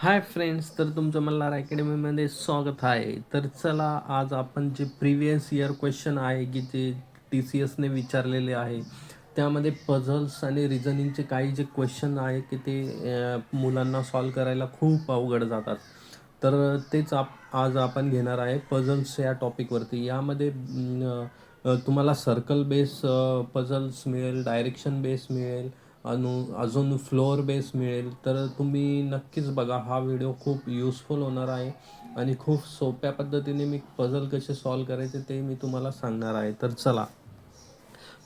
Hi friends, तर तुमचं मल्हार अकॅडमीमध्ये स्वागत आहे. तर चला, आज आपण जे प्रिव्हियस इयर क्वेश्चन आहे की जे TCSने विचारलेले आहे, त्यामध्ये पझल्स आणि रिझनिंगचे काही जे क्वेश्चन आहे की ते मुलांना सॉल्व करायला खूप अवघड जातात. तर तेच आज आपण घेणार आहे पझल्स या टॉपिकवरती. यामध्ये तुम्हाला सर्कल बेस पझल्स मिळेल, डायरेक्शन बेस मिळेल, अजून फ्लोअर बेस मिळेल. तर तुम्ही नक्कीच बघा, हा व्हिडिओ खूप युजफुल होणार आहे आणि खूप सोप्या पद्धतीने मी पझल कसे सॉल्व करायचे ते मी तुम्हाला सांगणार आहे. तर चला,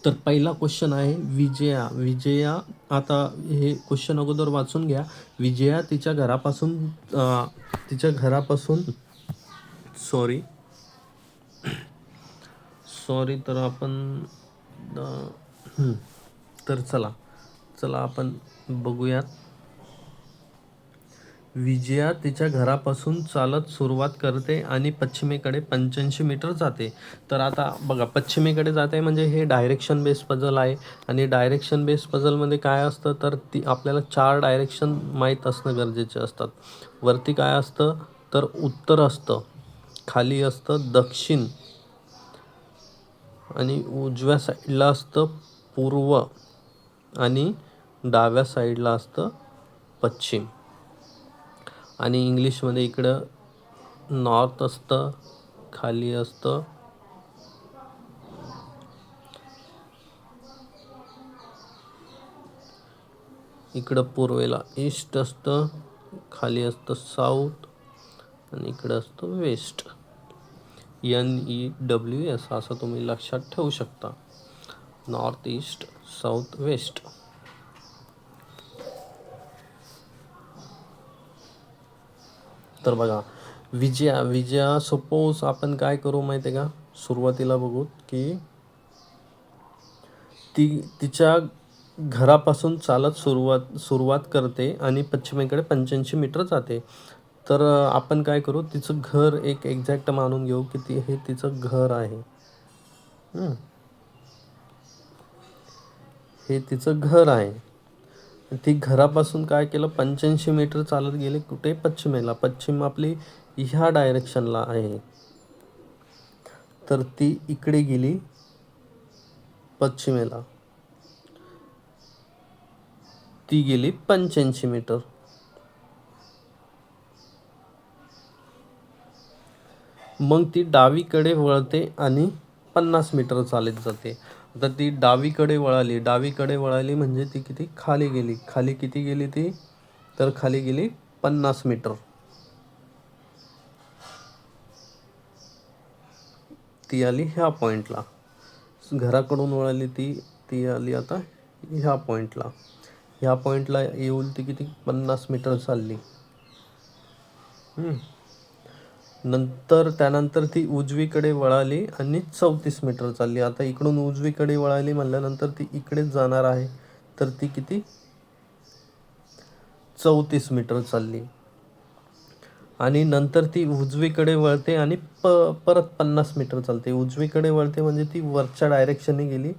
तर पहिला क्वेश्चन आहे विजया. आता हे क्वेश्चन अगोदर वाचून घ्या. विजया तिच्या घरापासून सॉरी सॉरी तर आपण तर चला चला आपण बघूयात. विजया तिच्या घरापासून चालत सुरुवात करते आणि पश्चिमेकडे 85 मीटर जाते. तर आता बघा, पश्चिमेकडे जाते म्हणजे हे डायरेक्शन बेस पझल आहे. आणि डायरेक्शन बेस पझलमध्ये काय असतं, तर ती आपल्याला 4 डायरेक्शन माहीत असणं गरजेचे असतात. वरती काय असतं, तर उत्तर असतं, खाली असतं दक्षिण, आणि उजव्या साईडला असतं पूर्व, आणि डाव्या साईडला असतं पश्चिम. आणि इंग्लिशमध्ये इकडं नॉर्थ असतं, खाली असतं इकडं पूर्वेला ईस्ट असतं, खाली असतं साऊथ, आणि इकडं असतं वेस्ट. NEWS असं तुम्ही लक्षात ठेवू शकता. North, east, south, west. तर बघा, विजया सपोज आपण काय करू माहिती आहे का, सुरुवातीला बघू की ती तिच्या घरापासून चालत सुरुवात करते आणि पश्चिमेकडे 85 मीटर जाते. तर आपण काय करू, तिचं घर एक एक्झॅक्ट मानून घेऊ की हे तिचं घर आहे. हे तिचं घर आहे. ती घरापासून काय केलं, 85 मीटर चालत गेले कुठे, पश्चिमेला. पश्चिम आपली ह्या डायरेक्शनला आहे, तर ती इकडे गेली पश्चिमेला. ती गेली 85 मीटर. मग ती डावीकडे वळते आणि 50 मीटर चालत जाते. आता ती डावीकडे वळाली म्हणजे ती किती खाली गेली. खाली किती गेली ती, तर खाली गेली 50 मीटर. ती आली ह्या पॉईंटला. घराकडून वळाली ती आली आता ह्या पॉईंटला येऊन ती किती 50 मीटर चालली. नंतर त्यानंतर ती उजवीकडे वळाली आणि 34 मीटर चालली. आता इकडून उजवीकडे वळाली म्हणल्यानंतर ती इकडेच जाणार आहे, तर ती किती 34 मीटर चालली. आणि नंतर ती उजवीकडे वळते आणि परत 50 मीटर चालते. उजवीकडे वळते म्हणजे ती वरच्या डायरेक्शनने गेली,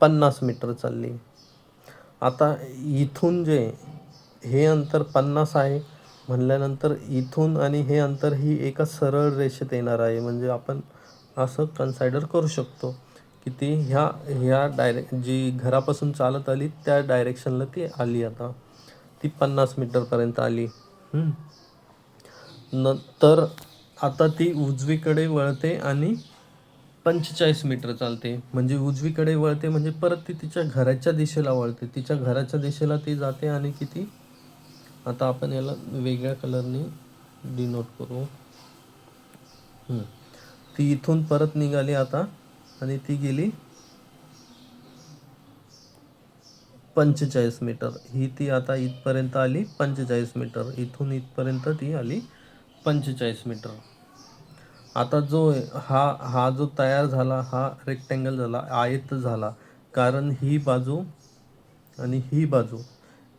50 मीटर चालली. आता इथून जे हे अंतर 50 आहे म्हणल्यानंतर इथून आणि हे अंतर ही एका सरळ रेषेत येणार आहे. म्हणजे आपण असं कन्सिडर करू शकतो की ती ह्या जी घरापासून चालत आली त्या डायरेक्शनला ती आली. आता ती 50 मीटरपर्यंत आली. नंतर आता ती उजवीकडे वळते आणि 45 मीटर चालते. म्हणजे उजवीकडे वळते म्हणजे परत ती तिच्या घराच्या दिशेला वळते. तिच्या घराच्या दिशेला ती जाते आणि किती, आता आपण याला वेगळ्या कलरने डिनोट करू. ती इथून परत निघाली आता आणि ती गेली 45 मीटर. ती आता इथपर्यंत आली 45 मीटर. इथून इथपर्यंत ती आली 45 मीटर. आता हा जो तयार झाला, हा रेक्टँगल झाला, आयत झाला. कारण ही बाजू आणि ही बाजू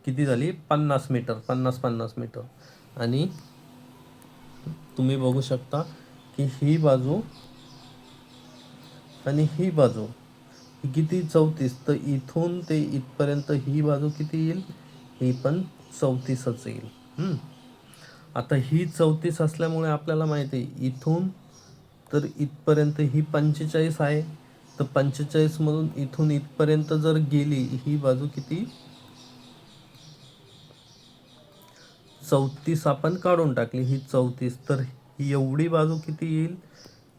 किती झाली, 50 मीटर, 50 मीटर. आणि तुम्ही बघू शकता की ही बाजू आणि ही बाजू ही किती 34. तर इथून ते इथपर्यंत ही बाजू किती येईल, ही पण 34च येईल. आता ही 34 असल्यामुळे आपल्याला माहिती आहे इथून तर इथपर्यंत ही 45 आहे. तर 45 मधून इथून इथपर्यंत जर गेली ही बाजू किती 34 आपण काढून टाकली ही 34, तर ही एवढी बाजू किती येईल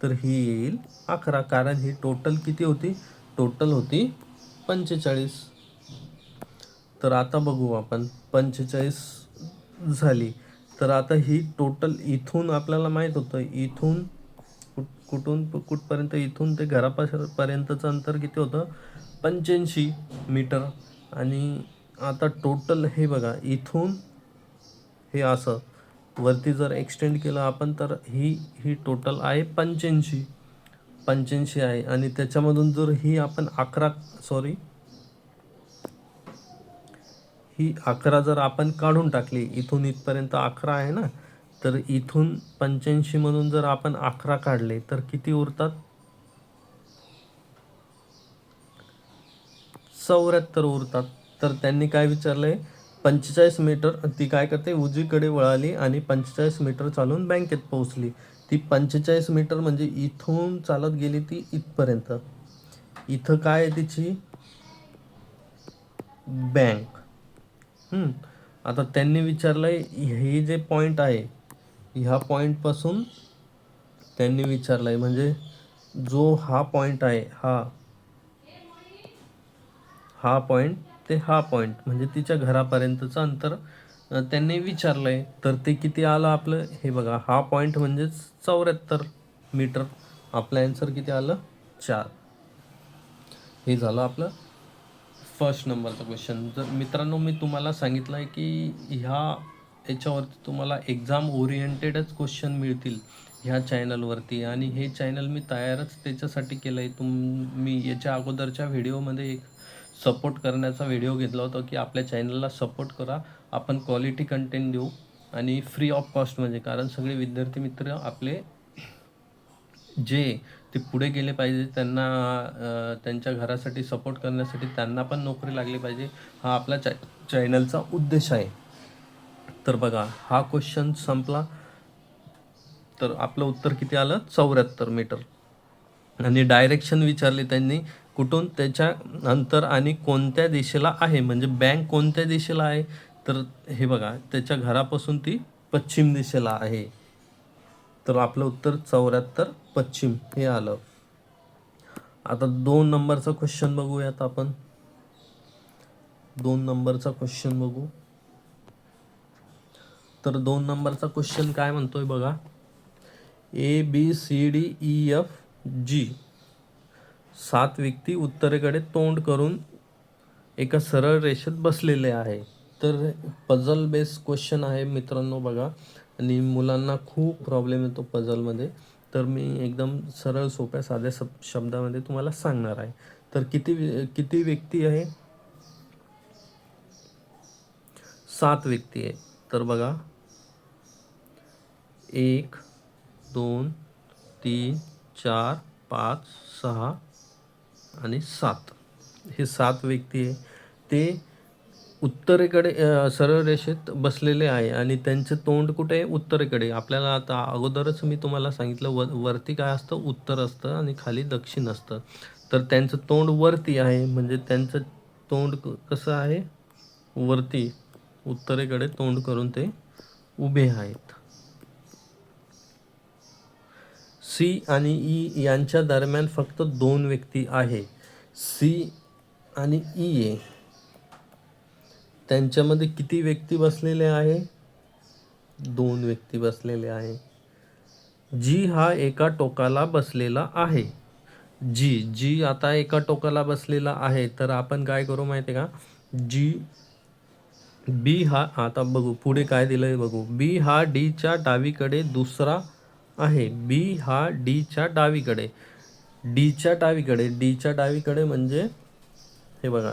तर ही येईल 11, कारण ही टोटल किती होती, टोटल होती 45. तर आता बघू आपण 45 झाली. तर आता ही टोटल इथून आपल्याला माहीत होतं इथून कुठून कुठपर्यंत, इथून ते घरापर्यंतचं अंतर किती होतं 85 मीटर. आणि आता टोटल हे बघा इथून हे असं वरती जर एक्सटेंड केलं आपण तर ही टोटल आहे 85 आहे. आणि त्याच्यामधून जर ही आपण 11 सॉरी ही 11 जर आपण काढून टाकली, इथून इथपर्यंत 11 आहे ना, तर इथून 85 मधून जर आपण 11 काढले तर किती उरतात 74 उरतात. तर त्यांनी काय विचारलंय 45 मीटर, ती काय करते उजवीकडे वळाली आणि 45 मीटर चालून बँकेत पोहोचली. ती 45 मीटर म्हणजे इथून चालत गेली ती इथपर्यंत. इथं काय आहे तिची बँक. आता त्यांनी विचारलंय हे जे पॉईंट आहे ह्या पॉईंटपासून त्यांनी विचारलंय म्हणजे जो हा पॉईंट आहे हा पॉईंट ते हा पॉईंट म्हणजे तिच्या घरापर्यंतचं अंतर त्यांनी विचारलंय. तर ते किती आलं आपलं हे बघा, हा पॉईंट म्हणजेच 74 मीटर. आपलं आन्सर किती आलं 4. हे झालं आपलं फर्स्ट नंबरचा क्वेश्चन. जर मित्रांनो मी तुम्हाला सांगितलं आहे की याच्यावरती तुम्हाला एक्झाम ओरिएंटेडच क्वेश्चन मिळतील ह्या चॅनलवरती. आणि हे चॅनल मी तयारच त्याच्यासाठी केलं आहे. मी याच्या अगोदरच्या व्हिडिओमध्ये एक सपोर्ट करण्याचा व्हिडिओ घेतला होता की आपल्या चॅनलला सपोर्ट करा, आपण क्वालिटी कंटेंट देऊ आणि फ्री ऑफ कॉस्ट. म्हणजे कारण सगळे विद्यार्थी मित्र आपले जे ते पुढे गेले पाहिजे, त्यांना त्यांच्या घरासाठी सपोर्ट करण्यासाठी त्यांना पण नोकरी लागली पाहिजे, हा आपला चॅनलचा उद्देश आहे. तर बघा हा क्वेश्चन संपला. तर आपलं उत्तर किती आलं 74 मीटर. आणि डायरेक्शन विचारली त्यांनी कुठून, त्याच्या अंतर आणि कोणत्या दिशेला आहे, म्हणजे बँक कोणत्या दिशेला आहे. तर हे बघा त्याच्या घरापासून ती पश्चिम दिशेला आहे. तर आपलं उत्तर 74 पश्चिम हे आलं. आता 2 नंबरचा क्वेश्चन बघूयात आपण. 2 नंबरचा क्वेश्चन बघू. तर 2 नंबरचा क्वेश्चन काय म्हणतोय बघा, ABCDEFG 7 व्यक्ती उत्तरेकडे तोंड करून एका सरळ रेषेत बसलेले आहे. तर पझल बेस्ड क्वेश्चन आहे मित्रांनो बघा. आणि मुलांना खूप प्रॉब्लेम येतो पझलमध्ये. तर मी एकदम सरळ सोप्या साध्या शब्दामध्ये तुम्हाला सांगणार आहे. तर किती व्यक्ती आहे 7 व्यक्ती आहे. तर बघा 1 2 3 4 5 6 आणि 7 हे 7 व्यक्ती आहे. ते उत्तरेकडे सरळ रेषेत बसलेले आहे आणि त्यांचे तोंड कुठे आहे उत्तरेकडे. आपल्याला आता अगोदरच मी तुम्हाला सांगितलं वरती काय असतं उत्तर असतं आणि खाली दक्षिण असतं. तर त्यांचं तोंड वरती आहे म्हणजे त्यांचं तोंड कसं आहे वरती, उत्तरेकडे तोंड करून ते उभे आहेत. सी आणि ई यांच्या दरम्यान फक्त 2 व्यक्ती आहे. सी आणि ई आहे, त्यांच्यामध्ये किती व्यक्ती बसलेले आहे 2 व्यक्ती बसलेले आहे. जी हा एका टोकाला बसलेला आहे. जी आता एका टोकाला बसलेला आहे. तर आपण काय करू माहिती आहे का, बी हा आता बघू पुढे काय दिलंय बघू. बी हा डीच्या डावीकडे दुसरा आहे. बी हा डीच्या डावीकडे, डीच्या डावीकडे म्हणजे हे बघा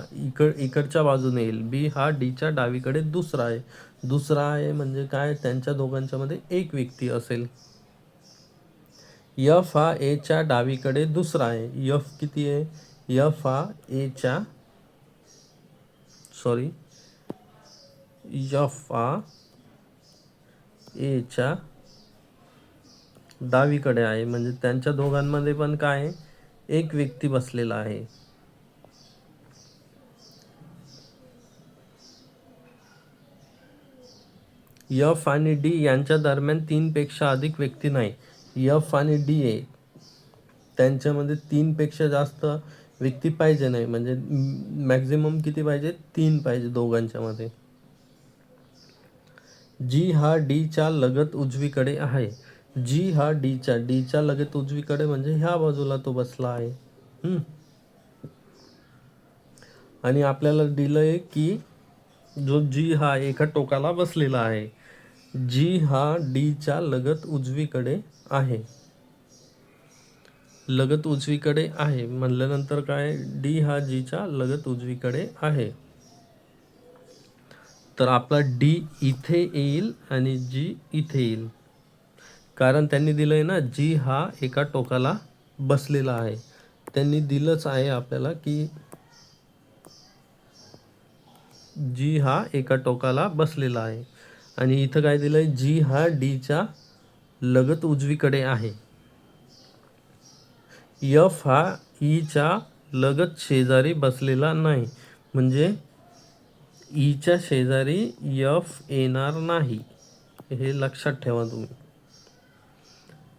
इकडच्या बाजूने येईल. बी हा डीच्या डावीकडे दुसरा आहे म्हणजे काय, त्यांच्या दोघांच्या मध्ये एक व्यक्ती असेल. एफ हा एच्या डावीकडे दुसरा आहे. एफ किती आहे, एफ हा एच्या एफ हा एच्या डावीकडे आहे, म्हणजे त्यांच्या दोघांमध्ये पण काय आहे, एक व्यक्ती बसलेला आहे. एफ आणि डी यांच्या दरम्यान 3 पेक्षा अधिक व्यक्ती नाही. एफ आणि डी आहे, त्यांच्यामध्ये 3 पेक्षा जास्त व्यक्ती पाहिजे नाही, म्हणजे मॅक्झिमम किती पाहिजे, 3 पाहिजे दोघांच्या मध्ये. जी हा डीच्या लगत उजवीकडे आहे. जी हा डीच्या लगत उजवीकडे म्हणजे ह्या बाजूला तो बसला आहे. आणि आपल्याला दिलंय की जो जी हा एका टोकाला बसलेला आहे. जी हा डीच्या लगत उजवीकडे आहे. लगत उजवीकडे आहे म्हणल्यानंतर काय, डी हा जीच्या लगत उजवीकडे आहे. तर आपला डी इथे येईल आणि जी इथे येईल, कारण त्यांनी दिलंय ना जी हा एका टोकाला बसलेला आहे. त्यांनी दिलंच आहे आपल्याला की जी हा एका टोकाला बसलेला आहे. आणि इथं काय दिलंय, जी हा डीच्या लगत उजवीकडे आहे. एफ हा ईच्या लगत शेजारी बसलेला नाही, म्हणजे ईच्या शेजारी एफ येणार नाही, हे लक्षात ठेवा तुम्ही.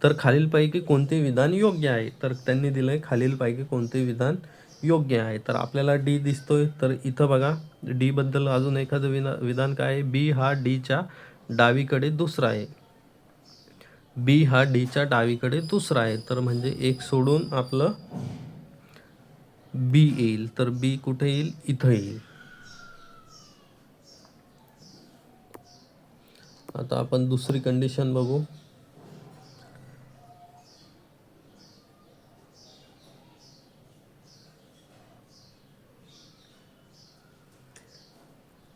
तर खालीलपैकी कोणते विधान योग्य आहे, तर त्यांनी दिलंय खालीलपैकी कोणते विधान योग्य आहे. तर आपल्याला डी दिसतोय, तर इथं बघा डी बद्दल अजून एखादं विधान काय आहे, बी हा डीच्या डावीकडे दुसरा आहे. बी हा डीच्या डावीकडे दुसरा आहे, तर म्हणजे एक सोडून आपलं बी येईल. तर बी कुठे येईल, इथं येईल. आता आपण दुसरी कंडिशन बघू.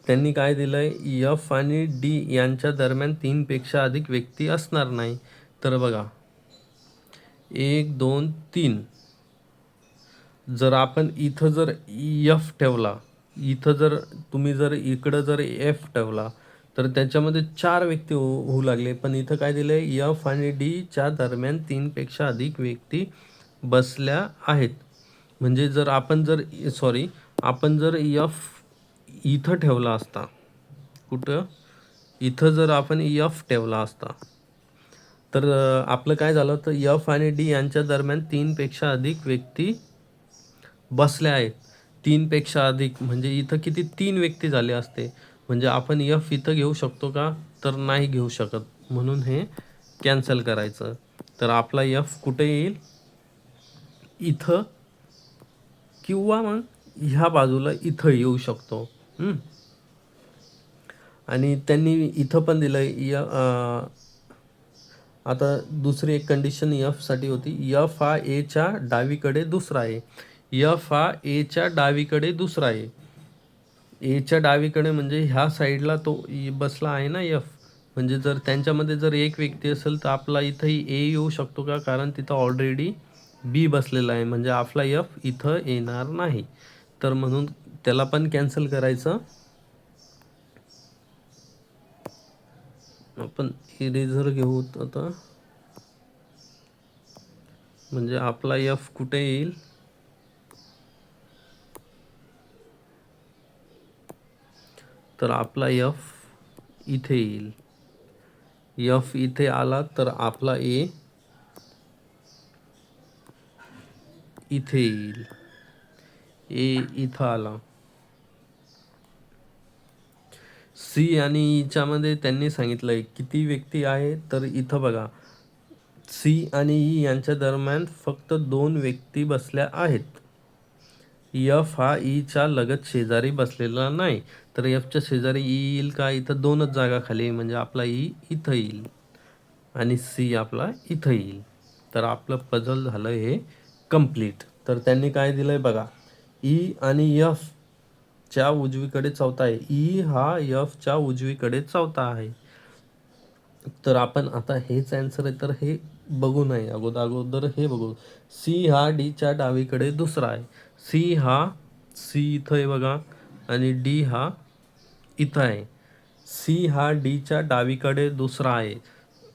त्यांनी काय दिलंय, एफ आणि डी यांच्या दरम्यान 3 पेक्षा अधिक व्यक्ती असणार नाही. तर बघा 1 2 3, जर आपण इथं जर एफ ठेवला, इथं जर तुम्ही जर इकडं जर एफ ठेवला, तर त्याच्यामध्ये 4 व्यक्ती होऊ लागले. पण इथं काय दिलंय, एफ आणि डी च्या दरम्यान 3 पेक्षा अधिक व्यक्ती बसल्या आहेत. म्हणजे जर आपण जर आपण जर एफ इथं ठेवला असता, कुठं इथं जर आपण एफ ठेवला असता, तर आपलं काय झालं, तर एफ आणि डी यांच्या दरम्यान 3 पेक्षा अधिक व्यक्ती बसल्या आहेत. 3 पेक्षा अधिक म्हणजे इथं किती, 3 व्यक्ती झाले असते. म्हणजे आपण एफ इथं घेऊ शकतो का, तर नाही घेऊ शकत, म्हणून हे कॅन्सल करायचं. तर आपला एफ कुठे येईल, इथं, किंवा मग ह्या बाजूला इथं येऊ शकतो. आणि त्यांनी इथं पण दिलंय. आता दुसरी एक कंडिशन एफ साठी होती, एफ हा एच्या डावीकडे दुसरा आहे. एफ हा एच्या डावीकडे दुसरा आहे. एच्या डावीकडे म्हणजे ह्या साईडला तो बसला आहे ना एफ, म्हणजे जर त्यांच्यामध्ये जर एक व्यक्ती असेल तर आपला इथंही ए येऊ शकतो का, कारण तिथं ऑलरेडी बी बसलेला आहे, म्हणजे आपला एफ इथं येणार नाही. तर म्हणून त्याला पण कॅन्सल करायचं. आपण इरेझर घेऊ आता, म्हणजे आपला एफ कुठे येईल, तर आपला एफ इथे येईल. एफ इथे आला तर आपला ए इथे येईल. ए इथं आला. सी आणि ईच्या मध्ये त्यांनी सांगितलंय किती व्यक्ती आहे, तर इथं बघा सी आणि ई यांच्या दरम्यान फक्त 2 व्यक्ती बसल्या आहेत. एफ हा ईच्या लगत शेजारी बसलेला नाही, तर एफच्या शेजारी ई येईल का, इथं 2च जागा खाली, म्हणजे आपला ई इथं येईल आणि सी आपला इथं येईल. तर आपलं पझल झालं हे कंप्लीट. तर त्यांनी काय दिलंय बघा, ई आणि एफ च्या उजवीकडे चौथा आहे. ई हा एफ च्या उजवीकडे चौथा आहे. तर आपण आता हेच आन्सर आहे, तर हे बघू नये, अगोदर हे बघू. सी हा डीच्या डावीकडे दुसरा आहे. सी इथं आहे बघा, आणि डी हा इथं आहे. सी हा डीच्या डावीकडे दुसरा आहे.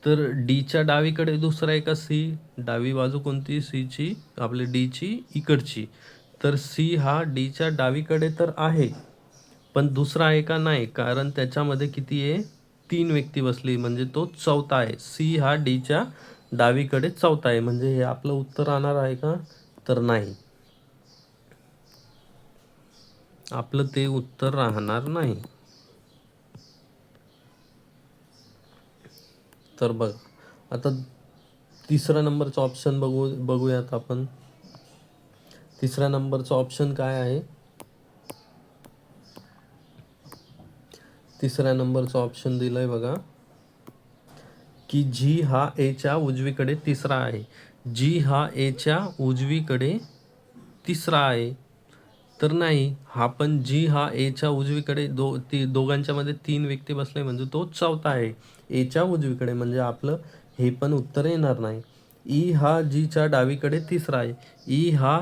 तर डीच्या डावीकडे दुसरा आहे का सी? डावी बाजू कोणती? सीची, आपली डीची इकडची. तर सी हा डीच्या डावीकडे तर आहे, पण दुसरा आहे का? नाही, कारण त्याच्यामध्ये किती आहे? 3 व्यक्ती बसली, म्हणजे तो चौथा आहे. सी हा डीच्या डावीकडे चौथा आहे, म्हणजे हे आपलं उत्तर राहणार आहे का? तर नाही, आपलं ते उत्तर राहणार नाही. तर बघ, आता तिसरा नंबरचा ऑप्शन बघूयात आपण. तिसऱ्या नंबरचा ऑप्शन काय आहे? तिसऱ्या नंबरचा ऑप्शन दिलाय बघा, की जी हा एच्या उजवीकडे तिसरा आहे. जी हा एच्या उजवीकडे तिसरा आहे. तर नाही, हा पण जी हा एच्या उजवीकडे दोघांच्या मध्ये 3 व्यक्ती बसले, म्हणजे तो चौथा आहे एच्या उजवीकडे, म्हणजे आपलं हे पण उत्तर येणार नाही. ई हा जीच्या डावीकडे तिसरा आहे. ई हा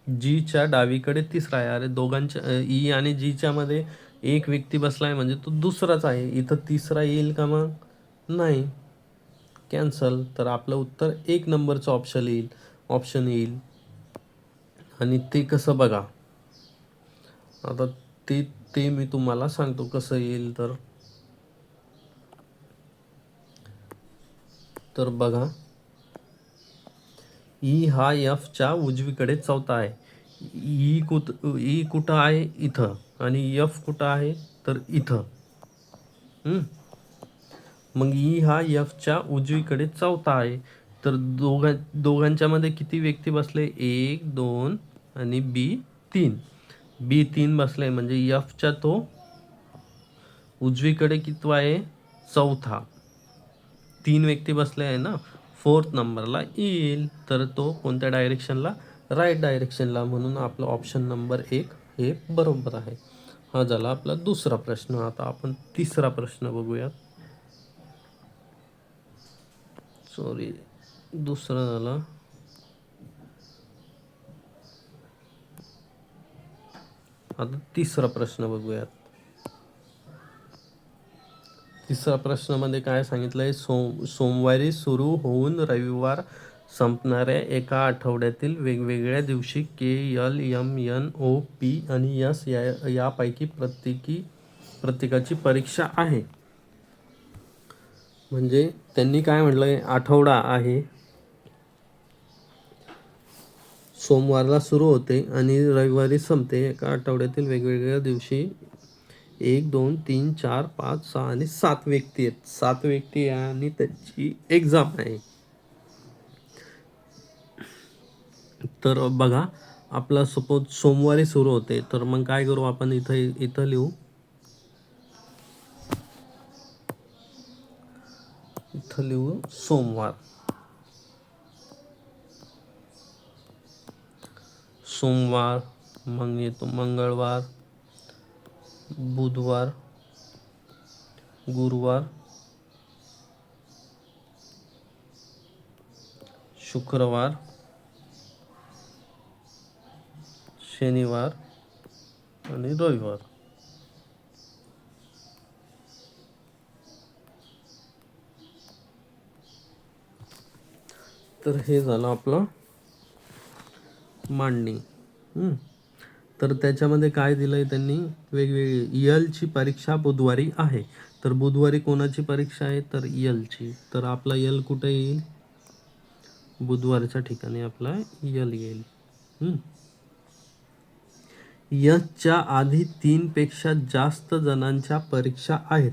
जीच्या डावीकडे तिसरा आहे. अरे दोघांच्या ई आणि जीच्या मध्ये एक व्यक्ती बसलाय, म्हणजे तो दुसराच आहे. इथं तिसरा येईल का मग? नाही, कॅन्सल. तर आपलं उत्तर 1 नंबरचं ऑप्शन येईल. आणि ते कसं बघा, आता ते ते मी तुम्हाला सांगतो कसं येईल. तर बघा, ई हा एफच्या उजवीकडे चौथा आहे. ई कुठं आहे? इथं. आणि एफ कुठं आहे? तर इथं. मग ई हा एफच्या उजवीकडे चौथा आहे. तर दोघांच्या मध्ये किती व्यक्ती बसले? 1 2 आणि बी 3 बसले, म्हणजे एफच्या तो उजवीकडे कितवा आहे? चौथा. 3 व्यक्ती बसले आहे ना, 4th नंबरला येईल. तर तो कोणत्या डायरेक्शनला? राईट डायरेक्शनला. म्हणून आपलं ऑप्शन नंबर 1 हे बरोबर आहे. हा झाला आपला दुसरा प्रश्न. आता आपण तिसरा प्रश्न बघूयात. सॉरी, दुसरा झाला. आता तिसरा प्रश्न बघूयात. तिसरा प्रश्नामध्ये काय सांगितलंय? सोमवारी सुरू होऊन रविवार संपणाऱ्या एका आठवड्यातील वेगवेगळ्या दिवशी KLMNOP आणि S यापैकी प्रत्येकाची परीक्षा आहे. म्हणजे त्यांनी काय म्हटलंय? आठवडा आहे, सोमवारला सुरू होते आणि रविवारी संपते. एका आठवड्यातील वेगवेगळ्या दिवशी 1 2 3 4 5 6 आणि 7 व्यक्ती आहेत. 7 व्यक्ती आहे आणि त्याची एक्झाम आहे. तर बघा, आपला सपोज सोमवारी सुरू होते, तर मग काय करू आपण? इथं लिहू, सोमवार. मग येतो मंगळवार, बुधवार, गुरुवार, शुक्रवार, शनिवार आणि रविवार. तर हे झालं आपलं मांडणी. तर त्याच्यामध्ये काय दिलंय त्यांनी? वेगवेगळी यलची परीक्षा बुधवारी आहे. तर बुधवारी कोणाची परीक्षा आहे? तर यलची. तर आपला यल कुठे येईल? बुधवारच्या ठिकाणी आपला यल येईल. यसच्या आधी 3 पेक्षा जास्त जणांच्या परीक्षा आहेत.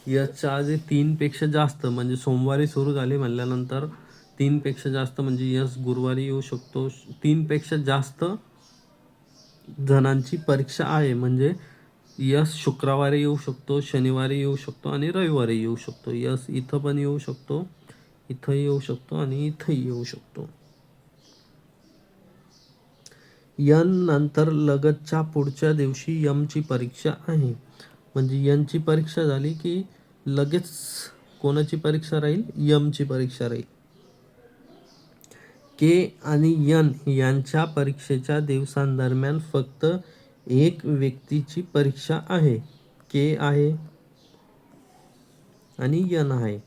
यसच्या आधी 3 पेक्षा जास्त, म्हणजे सोमवारी सुरू झाले म्हणल्यानंतर 3 पेक्षा जास्त, म्हणजे यस गुरुवारी येऊ शकतो. 3 पेक्षा जास्त जणांची परीक्षा आहे, म्हणजे यस शुक्रवारी येऊ शकतो, शनिवारी येऊ शकतो आणि रविवारी येऊ शकतो. यस इथं पण येऊ शकतो, इथं येऊ शकतो आणि इथंही येऊ शकतो. यन नंतर लगतच्या पुढच्या दिवशी यमची परीक्षा आहे. म्हणजे यनची परीक्षा झाली की लगेच कोणाची परीक्षा राहील? यमची परीक्षा राहील. के आणि यन यांच्या परीक्षेच्या दिवसांदरम्यान फक्त एक व्यक्तीची परीक्षा आहे. के आहे आणि यन आहे.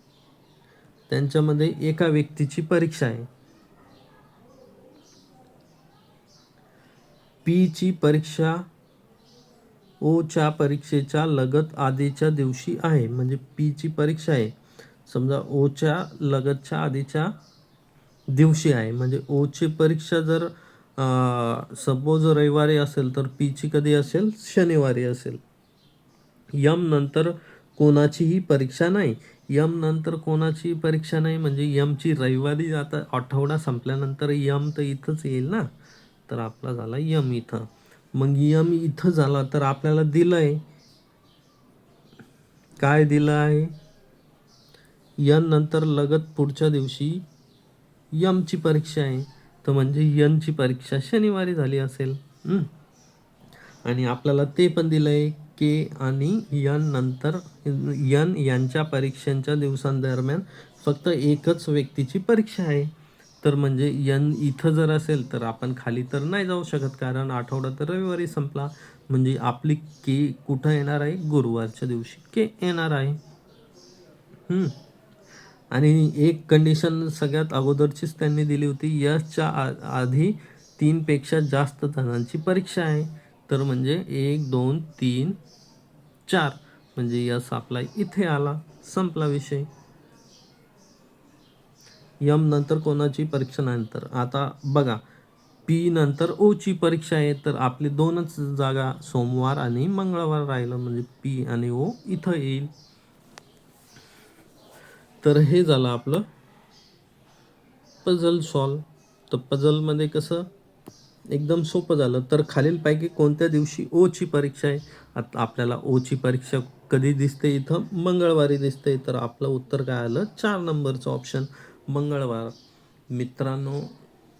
त्यांच्यामध्ये एका व्यक्तीची परीक्षा आहे. पी ची परीक्षा ओच्या परीक्षेच्या लगत आधीच्या दिवशी आहे. म्हणजे पी ची परीक्षा आहे समजा ओच्या लगतच्या आधीच्या दिवशी आहे. म्हणजे ओची परीक्षा जर सपोज रविवारी असेल तर पीची कधी असेल, शनिवारी असेल. यम नंतर कोणाचीही परीक्षा नाही. यम नंतर कोणाची परीक्षा नाही म्हणजे यमची रविवारी, आता आठवडा संपल्यानंतर यम तर इथंच येईल ना, तर आपला झाला यम इथं. मग यम इथं झाला तर आपल्याला दिलंय काय दिलं आहे, यन नंतर लगत पुढच्या दिवशी यमची परीक्षा आहे, तर म्हणजे यनची परीक्षा शनिवारी झाली असेल. आणि आपल्याला ते पण दिलंय के आणि यन नंतर यन यांच्या परीक्षांच्या दिवसांदरम्यान फक्त एकच व्यक्तीची परीक्षा आहे. तर म्हणजे यन इथं जर असेल तर आपण खाली तर नाही जाऊ शकत, कारण आठवडा तर रविवारी संपला. म्हणजे आपली के कुठं येणार आहे, गुरुवारच्या दिवशी के येणार आहे. आणि एक कंडिशन सगळ्यात अगोदरचीच त्यांनी दिली होती, यशच्या आधी 3 पेक्षा जास्त जणांची परीक्षा आहे. तर म्हणजे 1 2 3 4 म्हणजे यश आपला इथे आला, संपला विषय. यम नंतर कोणाची परीक्षा नंतर आता बघा, पी नंतर ओ ची परीक्षा आहे, तर आपली 2च जागा सोमवार आणि मंगळवार राहिलं, म्हणजे पी आणि ओ इथं येईल. तर हे झालं आपलं पझल सॉल्व. तर पझलमध्ये कसं एकदम सोपं झालं. तर खालीलपैकी कोणत्या दिवशी ओची परीक्षा आहे. आता आपल्याला ओची परीक्षा कधी दिसते, इथं मंगळवारी दिसते. तर आपलं उत्तर काय आलं, 4 नंबरचं ऑप्शन मंगळवार. मित्रांनो,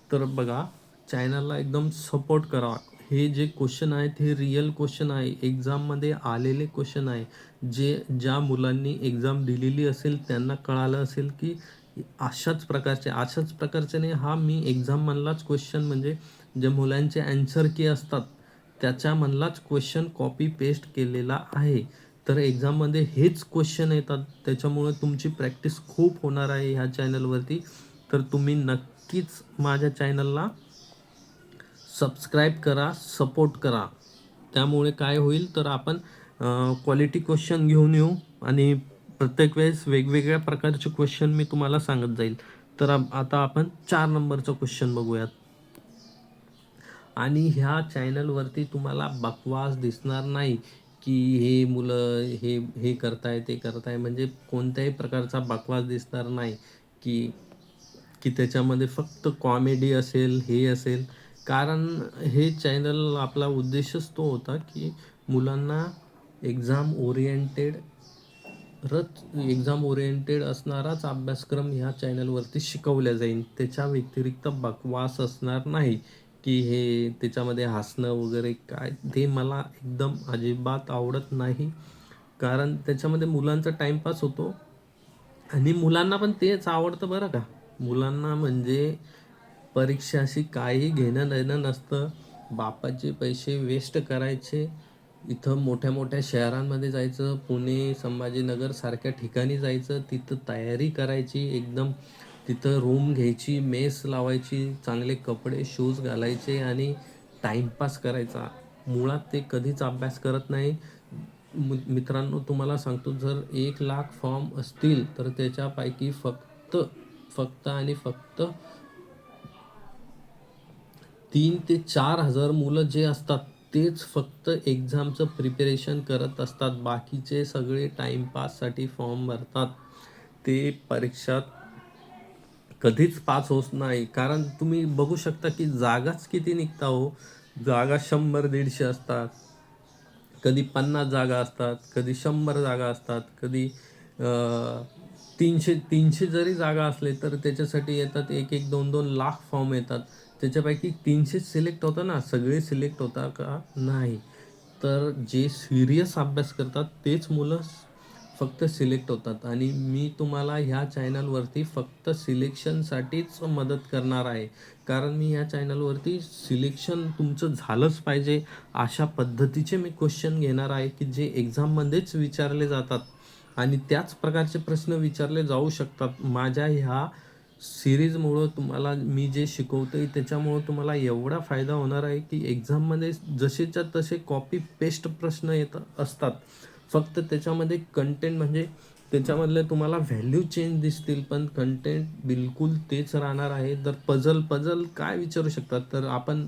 तर बघा, चॅनलला एकदम सपोर्ट करा. हे जे क्वेश्चन आहेत हे रिअल क्वेश्चन आहे, एक्झाममध्ये आलेले क्वेश्चन आहे. ज्या मुलांनी एक्झाम दिलेली असेल त्यांना कळालं असेल की अशाच प्रकारचे नाही, हा मी एक्झाममधलाच क्वेश्चन, म्हणजे जे मुलांचे ॲन्सर की असतात त्याच्यामधलाच क्वेश्चन कॉपी पेस्ट केलेला आहे. तर एक्झाममध्ये हेच क्वेश्चन येतात, त्याच्यामुळे तुमची प्रॅक्टिस खूप होणार आहे ह्या चॅनलवरती. तर तुम्ही नक्कीच माझ्या चॅनलला सबस्क्राईब करा, सपोर्ट करा. त्यामुळे काय होईल, तर आपण क्वालिटी क्वेश्चन घेऊन येऊ आणि प्रत्येक वेळेस वेगवेगळ्या प्रकारचे क्वेश्चन मी तुम्हाला सांगत जाईल. तर आता आपण 4 नंबरचा क्वेश्चन बघूयात. आणि ह्या चॅनलवरती तुम्हाला बकवास दिसणार नाही की हे मुलं हे हे करताय ते करताय, म्हणजे कोणत्याही प्रकारचा बकवास दिसणार नाही की की त्याच्यामध्ये फक्त कॉमेडी असेल, हे असेल. कारण हे चॅनल आपला उद्देशच तो होता की मुलांना एक्झाम ओरिएंटेड असणाराच अभ्यासक्रम ह्या चॅनलवरती शिकवल्या जाईल. त्याच्या व्यतिरिक्त बकवास असणार नाही की हे त्याच्यामध्ये हसणं वगैरे काय, ते मला एकदम अजिबात आवडत नाही. कारण त्याच्यामध्ये मुलांचा टाईमपास होतो आणि मुलांना पण तेच आवडतं बरं का. मुलांना म्हणजे परीक्षाशी काही घेणं देणं नसतं. बापाचे पैसे वेस्ट करायचे, इथं मोठ्या मोठ्या शहरांमध्ये जायचं, पुणे संभाजीनगर सारख्या ठिकाणी जायचं, तिथं तयारी करायची एकदम, तिथं रूम घ्यायची, मेस लावायची, चांगले कपडे शूज घालायचे आणि टाईमपास करायचा. मुळात ते कधीच अभ्यास करत नाही. मित्रांनो, तुम्हाला सांगतो, जर 1,00,000 फॉर्म असतील तर त्याच्यापैकी फक्त आणि फक्त 3,000 ते 4,000 मुलं जे असतात तेच फक्त एक्झामचं प्रिपरेशन करत असतात. बाकीचे सगळे टाईमपाससाठी फॉर्म भरतात. ते परीक्षात कधीच पास होत नाही. कारण तुम्ही बघू शकता की जागाच किती निघता हो. जागा 100-150 असतात, कधी 50 जागा असतात, कधी 100 जागा असतात, कधी 300 जरी जागा असले तर त्याच्यासाठी येतात 1-1, 2-2 लाख फॉर्म येतात. त्याच्यापैकी 300 सिलेक्ट होतं ना, सगळे सिलेक्ट होता का, नाही. तर जे सिरियस अभ्यास करतात तेच मुलं फक्त सिलेक्ट होतात. आणि मी तुम्हाला ह्या चॅनलवरती फक्त सिलेक्शनसाठीच मदत करणार आहे. कारण मी ह्या चॅनलवरती सिलेक्शन तुमचं झालंच पाहिजे अशा पद्धतीचे मी क्वेश्चन घेणार आहे की जे एक्झाममध्येच विचारले जातात. आणि त्याच प्रकारचे प्रश्न विचारले जाऊ शकतात. माझ्या ह्या सिरीजमुळं तुम्हाला मी जे शिकवतोय त्याच्यामुळं तुम्हाला एवढा फायदा होणार आहे की एक्झाममध्ये जसेच्या तसे कॉपी पेस्ट प्रश्न येत असतात. फक्त त्याच्यामध्ये कंटेंट म्हणजे त्याच्यामधले तुम्हाला व्हॅल्यू चेंज दिसतील, पण कंटेंट बिलकुल तेच राहणार आहे. तर पजल काय विचारू शकतात, तर आपण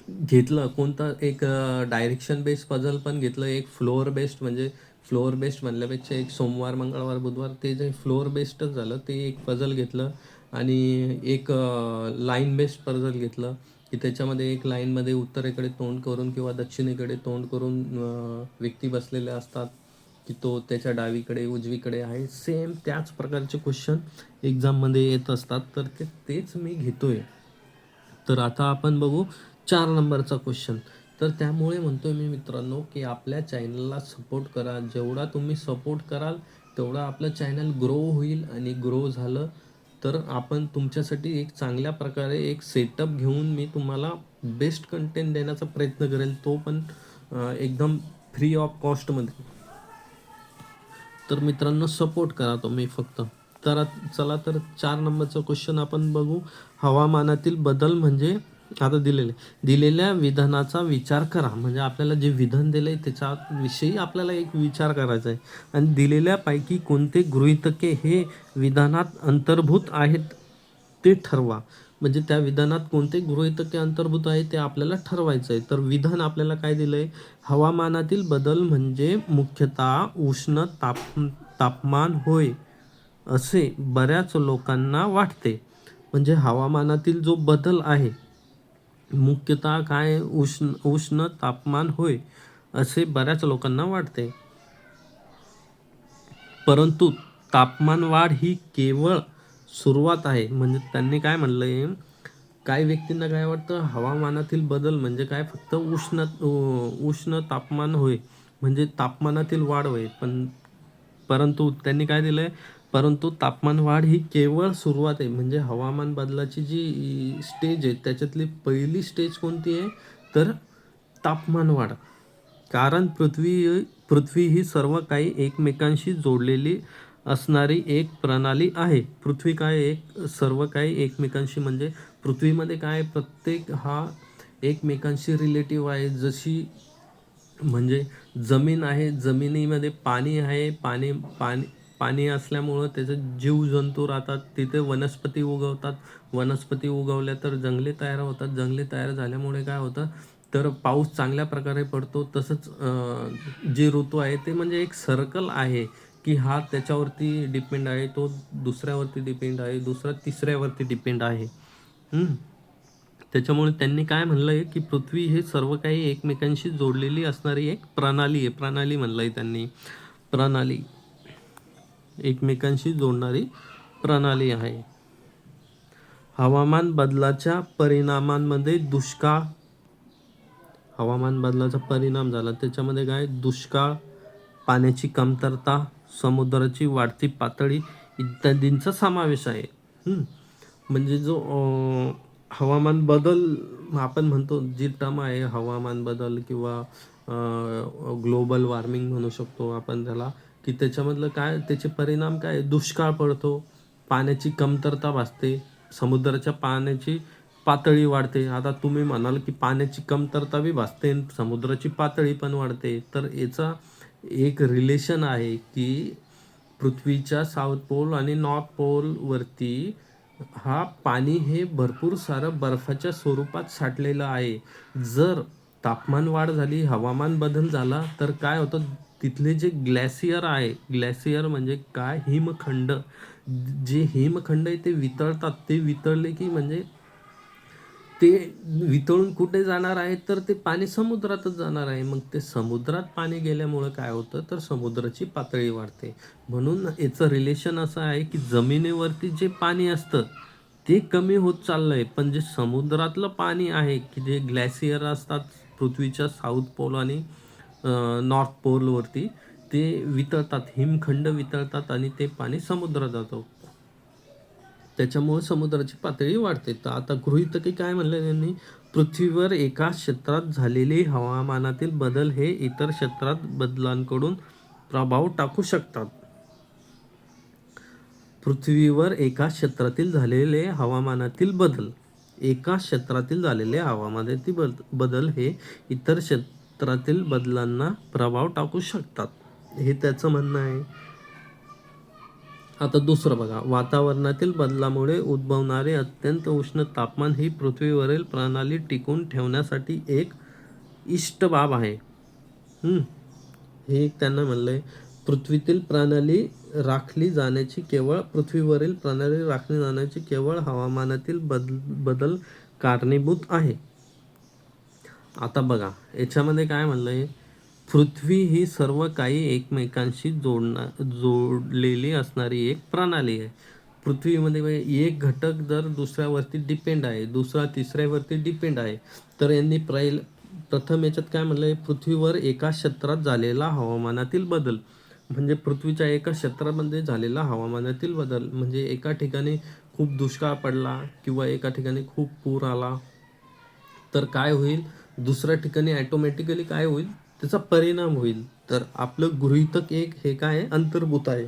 घेतलं कोणतं एक डायरेक्शन बेस्ड पझल पण घेतलं, एक फ्लोअर बेस्ड म्हणजे फ्लोअर बेस्ड म्हणल्यापेक्षा एक सोमवार मंगळवार बुधवार ते जे फ्लोअर बेस्डच झालं ते एक पझल घेतलं. आणि एक लाईन बेस्ड पझल घेतलं की त्याच्यामध्ये एक लाईनमध्ये उत्तरेकडे तोंड करून किंवा दक्षिणेकडे तोंड करून व्यक्ती बसलेले असतात की तो त्याच्या डावीकडे उजवीकडे आहे. सेम त्याच प्रकारचे क्वेश्चन एक्झाममध्ये येत असतात, तर तेच मी घेतोय. तर आता आपण बघू 4 नंबरचा क्वेश्चन. तर त्यामुळे म्हणतोय मी मित्रांनो की आपल्या चॅनलला सपोर्ट करा. जेवढा तुम्ही सपोर्ट कराल तेवढा आपलं चॅनल ग्रो होईल, आणि ग्रो झालं तर आपण तुमच्यासाठी एक चांगल्या प्रकारे एक सेटअप घेऊन मी तुम्हाला बेस्ट कंटेंट देण्याचा प्रयत्न करेल, तो पण एकदम फ्री ऑफ कॉस्टमध्ये. तर मित्रांनो सपोर्ट करा तुम्ही फक्त. तर चला तर 4 नंबरचा क्वेश्चन आपण बघू. हवामानातील बदल म्हणजे आता दिलेल्या विधानाचा विचार करा. म्हणजे आपल्याला जे विधान दिलंय त्याच्याविषयी आपल्याला एक विचार करायचा आहे. आणि दिलेल्यापैकी कोणते गृहीतके हे विधानात अंतर्भूत आहेत ते ठरवा. म्हणजे त्या विधानात कोणते गृहीतके अंतर्भूत आहे ते आपल्याला ठरवायचं आहे. तर विधान आपल्याला काय दिलंय, हवामानातील बदल म्हणजे मुख्यतः उष्ण तापमान होय असे बऱ्याच लोकांना वाटते. म्हणजे हवामानातील जो बदल आहे मुख्यतः काय, उष्ण तापमान होय असे बऱ्याच लोकांना वाटते. परंतु तापमान वाढ ही केवळ सुरुवात आहे. म्हणजे त्यांनी काय म्हणलंय, काही व्यक्तींना काय वाटतं, हवामानातील बदल म्हणजे काय, फक्त उष्ण तापमान होय म्हणजे तापमानातील वाढ होय. परंतु त्यांनी काय दिलंय, परंतु तापमान वाढ ही केवळ सुरुवात आहे. म्हणजे हवामान बदलाची जी स्टेज आहे त्याच्यातली पहिली स्टेज कोणती आहे, तर तापमान वाढ. कारण पृथ्वी ही सर्व काही एकमेकांशी जोडलेली असणारी एक प्रणाली आहे. पृथ्वी काय, एक सर्व काही एकमेकांशी म्हणजे पृथ्वीमध्ये काय, प्रत्येक हा एकमेकांशी रिलेटिव्ह आहे. जशी म्हणजे जमीन आहे, जमिनीमध्ये पाणी आहे, पाणी पाणी पाणी असल्यामुळं त्याचं जीवजंतू राहतात, तिथे वनस्पती उगवतात, वनस्पती उगवल्या तर जंगले तयार होतात, जंगले तयार झाल्यामुळे काय होतं, तर पाऊस चांगल्या प्रकारे पडतो. तसंच जे ऋतू आहे ते म्हणजे एक सर्कल आहे की हा त्याच्यावरती डिपेंड आहे, तो दुसऱ्यावरती डिपेंड आहे, दुसरा तिसऱ्यावरती डिपेंड आहे. त्याच्यामुळे त्यांनी काय म्हणलंय की पृथ्वी हे सर्व काही एकमेकांशी जोडलेली असणारी एक प्रणाली आहे. प्रणाली म्हणलंय त्यांनी, प्रणाली एकमेकांशी जोडणारी प्रणाली आहे. हवामान बदलाच्या परिणामांमध्ये दुष्काळ, हवामान बदलाचा परिणाम झाला त्याच्यामध्ये काय, दुष्काळ, पाण्याची कमतरता, समुद्राची वाढती पातळी इत्यादींचा समावेश आहे. म्हणजे जो हवामान बदल आपण म्हणतो, जी टर्म आहे हवामान बदल किंवा ग्लोबल वॉर्मिंग म्हणू शकतो आपण त्याला, की त्याच्यामधलं काय, त्याचे परिणाम काय, दुष्काळ पडतो, पाण्याची कमतरता भासते, समुद्राच्या पाण्याची पातळी वाढते. आता तुम्ही म्हणाल की पाण्याची कमतरता बी भासते, समुद्राची पातळी पण वाढते, तर याचा एक रिलेशन आहे की पृथ्वीच्या साऊथ पोल आणि नॉर्थ पोलवरती हा पाणी हे भरपूर सारं बर्फाच्या स्वरूपात साठलेलं आहे. जर तापमान वाढ झाली, हवामान बदल झाला, तर काय होतं, तिथले जे ग्लॅसियर आहे, ग्लॅसियर म्हणजे काय, हिमखंड, जे हिमखंड आहे ते वितळतात. ते वितळले की म्हणजे ते वितळून कुठे जाणार आहे, तर ते पाणी समुद्रातच जाणार आहे. मग ते समुद्रात पाणी गेल्यामुळं काय होतं, तर समुद्राची पातळी वाढते. म्हणून याचं रिलेशन असं आहे की जमिनीवरती जे पाणी असतं ते कमी होत चाललंय, पण जे समुद्रातलं पाणी आहे की जे ग्लॅसियर असतात पृथ्वीच्या साऊथ पोल आणि नॉर्थ पोलवरती, ते वितळतात, हिमखंड वितळतात आणि ते पाणी समुद्रात जातं. त्याच्यामुळे समुद्राची पातळी वाढते. तर आता गृहीतके काय म्हणलं त्यांनी, पृथ्वीवर एका क्षेत्रात झालेले हवामानातील बदल हे इतर क्षेत्रात बदलांकडून प्रभाव टाकू शकतात. पृथ्वीवर एका क्षेत्रातील झालेले हवामानातील बदल, एका क्षेत्रातील झालेले हवामानातील बदल हे इतर क्षेत्रातील बदलांना प्रभाव टाकू शकतात, हे त्याचं म्हणणं आहे. आता दुसरं बघा, वातावरणातील बदलामुळे उद्भवणारे अत्यंत उष्ण तापमान ही पृथ्वीवरील प्रणाली टिकून ठेवण्यासाठी एक इष्ट बाब आहे. हे त्यांना म्हणलंय, पृथ्वीतील प्रणाली राखली जाण्याची केवळ पृथ्वीवरील प्रणाली राखली जाण्याची केवळ हवामानातील बदल कारणीभूत आहे. आता बघा याच्यामध्ये काय म्हणलंय, पृथ्वी ही सर्व काही एकमेकांशी जोडलेली असणारी एक प्रणाली आहे. पृथ्वीमध्ये एक घटक जर दुसऱ्यावरती डिपेंड आहे, दुसरा तिसऱ्यावरती डिपेंड आहे, तर यांनी प्रथम याच्यात काय म्हणलंय, पृथ्वीवर एका क्षेत्रात झालेला हवामानातील बदल, म्हणजे पृथ्वीच्या एका क्षेत्रामध्ये झालेला हवामानातील बदल, म्हणजे एका ठिकाणी खूप दुष्काळ पडला किंवा एका ठिकाणी खूप पूर आला, तर काय होईल, दुसऱ्या ठिकाणी ॲटोमॅटिकली काय होईल, त्याचा परिणाम होईल. तर आपलं गृहीतक एक हे काय आहे, अंतर्भूत आहे.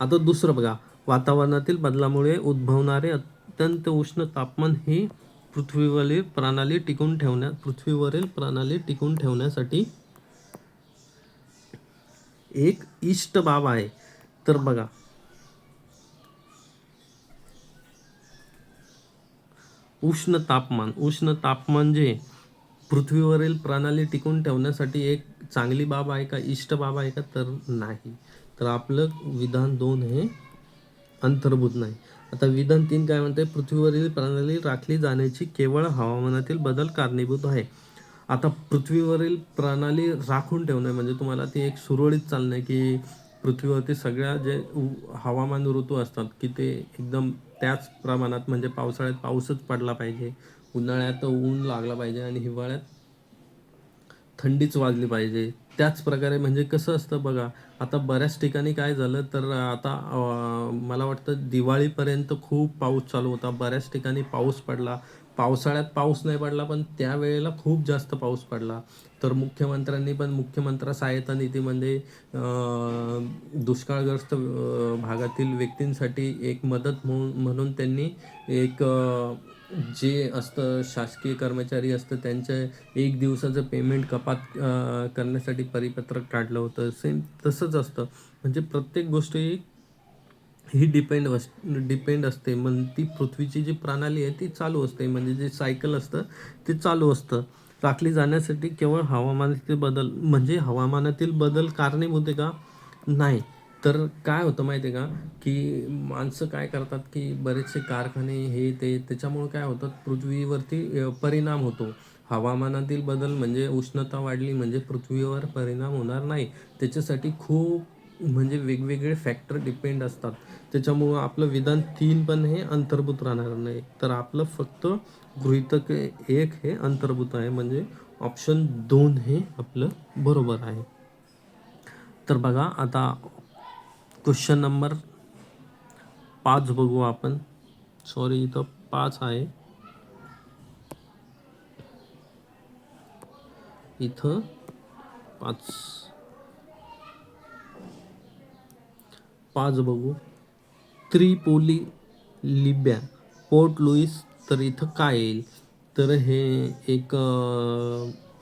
आता दुसरं बघा, वातावरणातील बदलामुळे उद्भवणारे अत्यंत उष्ण तापमान ही पृथ्वीवरील प्रणाली टिकून ठेवण्यासाठी एक इष्ट बाब आहे. तर बघा, उष्ण तापमान जे पृथ्वीवरील प्रणाली टिकून ठेवण्यासाठी एक चांगली बाब आहे का, इष्ट बाब आहे का, तर नाही. तर आपलं विधान 2 हे अंतर्भूत नाही. आता विधान 3 काय म्हणते, पृथ्वीवरील प्रणाली राखली जाण्याची केवळ हवामानातील बदल कारणीभूत आहे. आता पृथ्वीवरील प्रणाली राखून ठेवणं म्हणजे तुम्हाला ती एक सुरळीत चालणं, की पृथ्वीवरती सगळ्या जे हवामान ऋतू असतात की ते एकदम त्याच प्रमाणात, म्हणजे पावसाळ्यात पाऊसच पडला पाहिजे, उन्हाळ्यात ऊन लागला पाहिजे आणि हिवाळ्यात थंडीच वाजली पाहिजे. त्याच प्रकारे म्हणजे कसं असतं बघा, आता बऱ्याच ठिकाणी काय झालं, तर आता मला वाटतं दिवाळीपर्यंत खूप पाऊस चालू होता, बऱ्याच ठिकाणी पाऊस पडला. पावसाळ्यात पाऊस नाही पडला, पण त्यावेळेला खूप जास्त पाऊस पडला. तर मुख्यमंत्र्यांनी पण मुख्यमंत्री सहायता निधीमध्ये दुष्काळग्रस्त भागातील व्यक्तींसाठी एक मदत म्हणून त्यांनी एक जे असतं शासकीय कर्मचारी असतं त्यांच्या एक दिवसाचं पेमेंट कपात करण्यासाठी परिपत्रक काढलं होतं. सेम तसंच असतं, म्हणजे प्रत्येक गोष्ट ही डिपेंड असते. मग ती पृथ्वीची जी प्रणाली आहे ती चालू असते, म्हणजे जे सायकल असतं ते चालू असतं. राखली जाण्यासाठी केवळ हवामानातील बदल, म्हणजे हवामानातील बदल कारणीभूत आहे का, नाही. तर काय होतं माहिती आहे का, की माणसं काय करतात, की बरेचसे कारखाने हे ते, त्याच्यामुळे काय होतं, पृथ्वीवरती परिणाम होतो. हवामानातील बदल म्हणजे उष्णता वाढली म्हणजे पृथ्वीवर परिणाम होणार नाही, त्याच्यासाठी खूप म्हणजे वेगवेगळे फॅक्टर डिपेंड असतात. त्याच्यामुळं आपलं विधान 3 पण हे अंतर्भूत राहणार नाही. तर आपलं फक्त गृहीतक 1 हे अंतर्भूत आहे, म्हणजे ऑप्शन 2 हे आपलं बरोबर आहे. तर बघा आता क्वेश्चन नंबर 5 बघू आपण. सॉरी, इथं 5 आहे, इथं 5 बघू. त्रिपोली, लिब्या, पोर्ट लुईस, तर इथं काय येईल, तर हे एक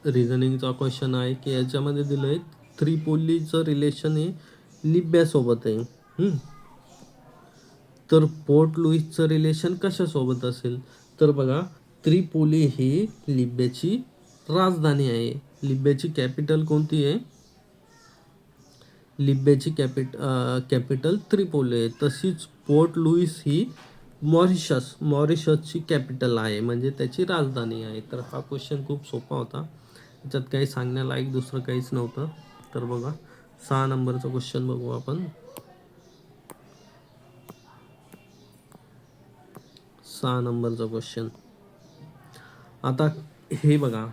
रिझनिंगचा क्वेश्चन आहे, की याच्यामध्ये दिलं आहे त्रिपोलीचं रिलेशन हे लिब्यासोबत आहे. तर पोर्ट लुईसचं रिलेशन कशासोबत असेल, तर बघा, त्रिपोली ही लिब्याची राजधानी आहे. लिब्याची कॅपिटल कोणती आहे, लिब्याची कॅपिटल त्रिपोली आहे. तशीच पोर्ट लुईस ही मॉरिशसची कॅपिटल आहे, म्हणजे त्याची राजधानी आहे. तर हा क्वेश्चन खूप सोपा होता, त्याच्यात काही सांगण्यालायक दुसरं काहीच नव्हतं. तर बघा 6 नंबरचा क्वेश्चन बघू आपण. 6 नंबरचा क्वेश्चन. आता हे बघा,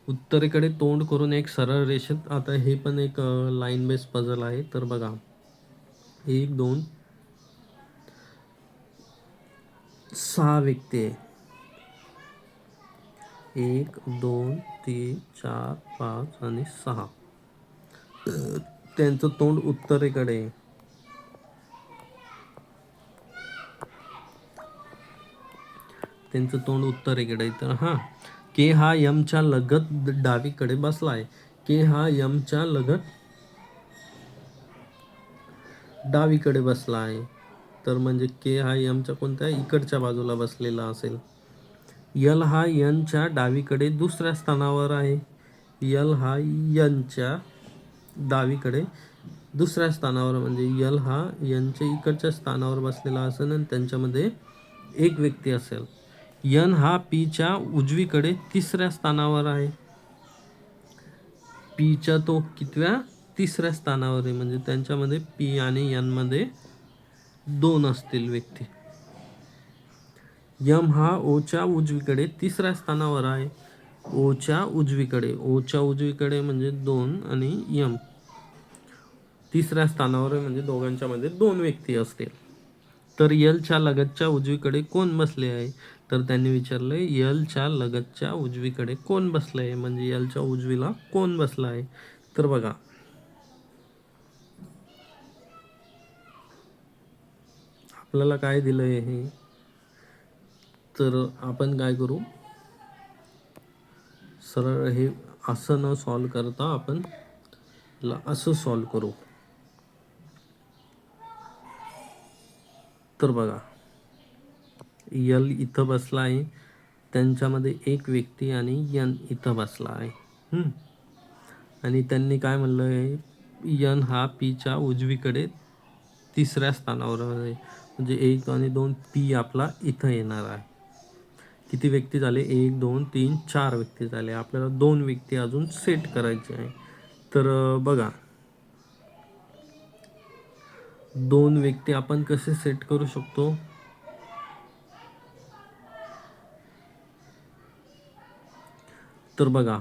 उत्तरेकडे तोंड करून एक सरळ रेषेत, आता हे पण एक लाईन बेस पझल आहे. तर बघा 1 2 6 व्यक्ती आहे, 1 2 3 4 5 आणि 6. त्यांचं तोंड उत्तरेकडे आहे. त्यांचं तोंड उत्तरेकडे आहे. तर हां, के हा यमच्या लगत डावीकडे बसला आहे. के हा यमच्या लगत डावीकडे बसला आहे. तर म्हणजे के हा यमच्या कोणत्या इकडच्या बाजूला बसलेला असेल. यल हा यनच्या डावीकडे दुसऱ्या स्थानावर आहे. यल हा यनच्या डावीकडे दुसऱ्या स्थानावर म्हणजे यल हा यनच्या इकडच्या स्थानावर बसलेला असेल आणि त्यांच्यामध्ये एक व्यक्ती असेल. यन हा पीच्या उजवीकडे तिसऱ्या स्थानावर आहे. पीच्या तो कितव्या तिसऱ्या स्थानावर आहे म्हणजे त्यांच्यामध्ये पी आणि यन मध्ये दोन असतील व्यक्ती. यम हा ओच्या उजवीकडे तिसऱ्या स्थानावर आहे. ओच्या उजवीकडे म्हणजे दोन आणि यम तिसऱ्या स्थानावर आहे म्हणजे दोघांच्या मध्ये दोन व्यक्ती असतील. तर यलच्या लगतच्या उजवीकडे कोण बसले आहे. तर त्यांनी विचारलंय यलच्या लगतच्या उजवीकडे कोण बसलं आहे म्हणजे यलच्या उजवीला कोण बसला आहे. तर बघा आपल्याला काय दिलंय हे. तर आपण काय करू सरळ हे असं न सॉल्व करता आपण असं सॉल्व करू. तर बघा यल इथं बसला आहे त्यांच्यामध्ये एक व्यक्ती आणि यन इथं बसला आहे. आणि त्यांनी काय म्हणलं आहे यन हा पीच्या उजवीकडे तिसऱ्या स्थानावर आहे म्हणजे 1 आणि 2 पी आपला इथं येणार आहे. किती व्यक्ती झाले 1 2 3 4 व्यक्ती झाले. आपल्याला 2 व्यक्ती अजून सेट करायचे आहे. तर बघा 2 व्यक्ती आपण कसे सेट करू शकतो. तर बघा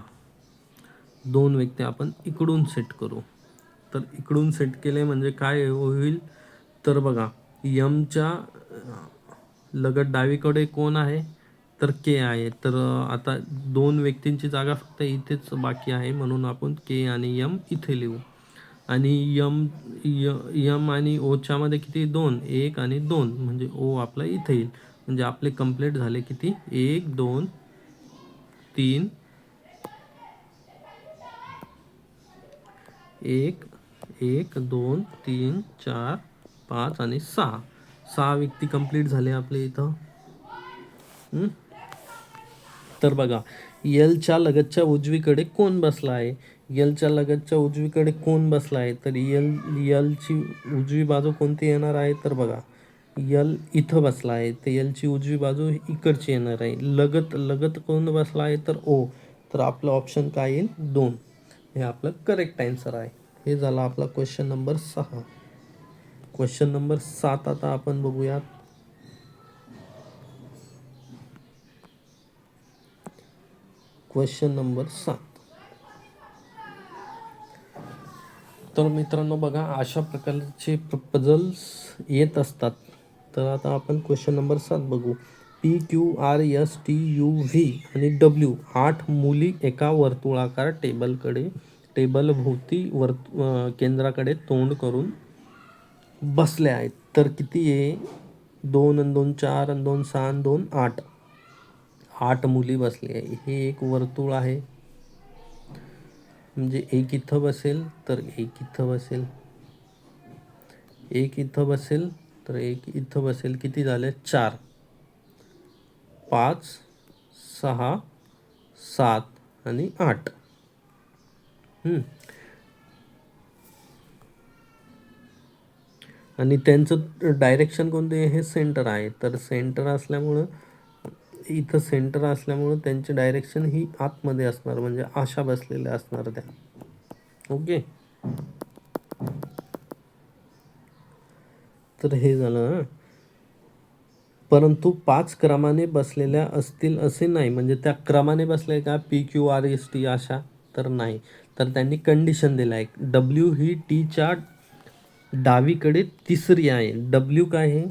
2 व्यक्ती आपण इकडून सेट करू. तर इकडून सेट केले म्हणजे काय होईल. तर बघा यमच्या लगत डावीकडे कोण आहे तर के आहे. तर आता 2 व्यक्तींची जागा फक्त इथेच बाकी आहे म्हणून आपण के आणि यम इथे लिहू. आणि यम आणि ओच्या मध्ये किती 2 1 आणि 2 म्हणजे ओ आपला इथे येईल. म्हणजे आपले कंप्लीट झाले किती 1 2 3 1 1 2 3 4 5 आणि 6 व्यक्ती कंप्लीट झाले आपले इथं. तर बघा यलच्या लगतच्या उजवीकडे कोण बसला आहे. यलच्या लगतच्या उजवीकडे कोण बसला आहे तर यलची उजवी बाजू कोणती येणार आहे. तर बघा यल इथं बसला आहे तर यलची उजवी बाजू इकडची येणार आहे. लगत कोण बसला आहे तर ओ. तर आपलं ऑप्शन काय येईल 2. हे आपलं करेक्ट आन्सर आहे. हे झाला आपला क्वेश्चन नंबर 6. क्वेश्चन नंबर 7 आता आपण बघूयात. Question number 7. तर मित्रांनो बघा अशा प्रकारचे पझल्स येत असतात. तर आता आपण क्वेश्चन नंबर 7 बघू. PQRSTUV आणि W 8 मुली एका वर्तुळाकार टेबल भोवती केंद्राकडे तोंड करून बसल्या आहेत. तर किती आहे 2 आणि 2 4 आणि 2 6 आणि 2 8 8 मुली बसली आहे. हे एक वर्तुळ आहे म्हणजे एक इथं बसेल तर एक इथं बसेल, एक इथं बसेल तर एक इथं बसेल. किती झाले 4 5 6 7 आणि 8. आणि त्यांचं डायरेक्शन कोणते हे सेंटर आहे. तर सेंटर असल्यामुळं इथं सेंटर असल्यामुळं त्यांची डायरेक्शन ही आतमध्ये असणार म्हणजे अशा बसलेल्या असणार त्या. ओके तर हे झालं. परंतु 5 क्रमाने बसलेल्या असतील असे नाही म्हणजे त्या क्रमाने बसल्या का PQRST अशा तर नाही. तर त्यांनी कंडिशन दिलं आहे W ही टीच्या डावीकडे तिसरी आहे. W काय आहे